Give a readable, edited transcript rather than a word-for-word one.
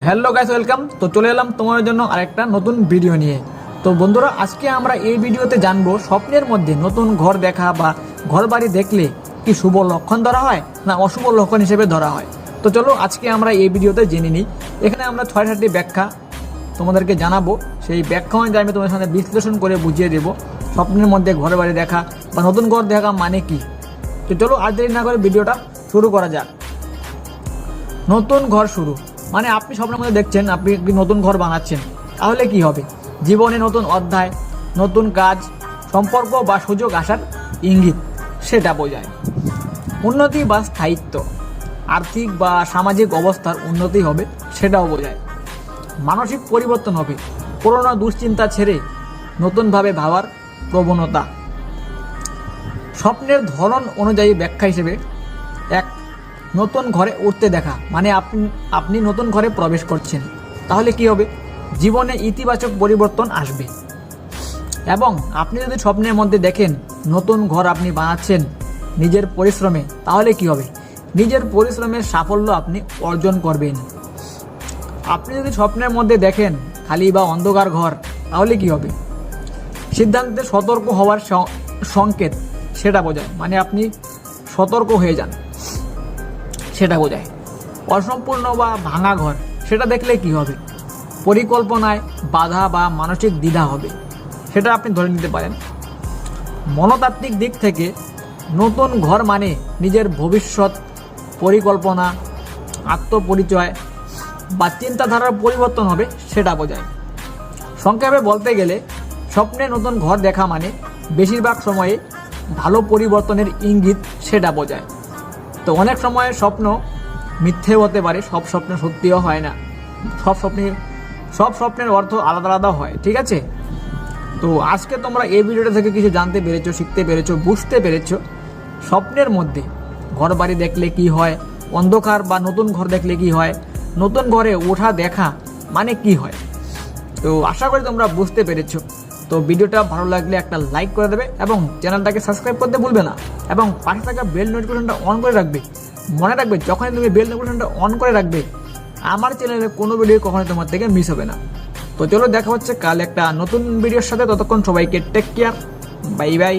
Hello guys, welcome. তো চলে এলাম তোমাদের জন্য আরেকটা নতুন ভিডিও নিয়ে। তো বন্ধুরা, আজকে আমরা এই ভিডিওতে জানবো স্বপ্নের মধ্যে নতুন ঘর দেখা বা ঘর বাড়ি দেখলে কি শুভ লক্ষণ ধরা হয় না অশুভ লক্ষণ হিসেবে ধরা হয়। তো চলো আজকে আমরা এই ভিডিওতে জেনে নিই। এখানে আমরা 6টি ব্যাখ্যা তোমাদেরকে জানাবো। সেই ব্যাখ্যা অনুযায়ী আমি তোমাদের সাথে বিশ্লেষণ করে বুঝিয়ে দেবো স্বপ্নের মধ্যে ঘর বাড়ি দেখা বা নতুন ঘর দেখা মানে কি। তো চলো আর দেরি না করে ভিডিওটা শুরু করা যাক। নতুন ঘর শুরু মানে আপনি স্বপ্নের মধ্যে দেখছেন আপনি একটি নতুন ঘর বানাচ্ছেন, তাহলে কি হবে? জীবনে নতুন অধ্যায়, নতুন কাজ, সম্পর্ক বা সুযোগ আসার ইঙ্গিত সেটা বোঝায়। উন্নতি বা স্থায়িত্ব, আর্থিক বা সামাজিক অবস্থার উন্নতি হবে সেটাও বোঝায়। মানসিক পরিবর্তন হবে, পুরোনো দুশ্চিন্তা ছেড়ে নতুনভাবে ভাবার প্রবণতা। স্বপ্নের ধরন অনুযায়ী ব্যাখ্যা হিসেবে এক, নতুন ঘরে উঠতে দেখা মানে আপনি নতুন ঘরে প্রবেশ করছেন, তাহলে কি হবে? জীবনে ইতিবাচক পরিবর্তন আসবে। এবং আপনি যদি স্বপ্নের মধ্যে দেখেন নতুন ঘর আপনি বানাচ্ছেন নিজের পরিশ্রমে, তাহলে কি হবে? নিজের পরিশ্রমের সাফল্য আপনি অর্জন করবেন। আপনি যদি স্বপ্নের মধ্যে দেখেন খালি বা অন্ধকার ঘর, তাহলে কি হবে? সিদ্ধান্তে সতর্ক হওয়ার সংকেত সেটা বোঝায়, মানে আপনি সতর্ক হয়ে যান সেটা বোঝায়। অসম্পূর্ণ বা ভাঙা ঘর সেটা দেখলে কি হবে? পরিকল্পনায় বাধা বা মানসিক দ্বিধা হবে, সেটা আপনি ধরে নিতে পারেন। মনতাত্ত্বিক দিক থেকে নতুন ঘর মানে নিজের ভবিষ্যৎ পরিকল্পনা, আত্মপরিচয় বা চিন্তাধারার পরিবর্তন হবে সেটা বোঝায়। সংক্ষেপে বলতে গেলে স্বপ্নে নতুন ঘর দেখা মানে বেশিরভাগ সময়ে ভালো পরিবর্তনের ইঙ্গিত সেটা বোঝায়। তো অনেক সময় স্বপ্ন মিথ্যে হতে পারে, সব স্বপ্ন সত্যিও হয় না, সব স্বপ্নের অর্থ আলাদা আলাদা হয়, ঠিক আছে? তো আজকে তোমরা এই ভিডিওটা থেকে কিছু জানতে পেরেছো, শিখতে পেরেছো, বুঝতে পেরেছো স্বপ্নের মধ্যে ঘর বাড়ি দেখলে কি হয়, অন্ধকার বা নতুন ঘর দেখলে কি হয়, নতুন ঘরে ওঠা দেখা মানে কি হয়। তো আশা করি তোমরা বুঝতে পেরেছো। তো ভিডিওটা ভালো লাগলে একটা লাইক করে দেবে এবং চ্যানেলটাকে সাবস্ক্রাইব করতে ভুলবে না, এবং পাশে থাকা বেল নোটিফিকেশনটা অন করে রাখবে। মনে রাখবে, যখনই তুমি বেল নোটিফিকেশনটা অন করে রাখবে, আমার চ্যানেলে কোনো ভিডিও কখনোই তোমার থেকে মিস হবে না। তো চলো দেখা হচ্ছে কাল একটা নতুন ভিডিওর সাথে। ততক্ষণ সবাইকে টেক কেয়ার, বাই বাই।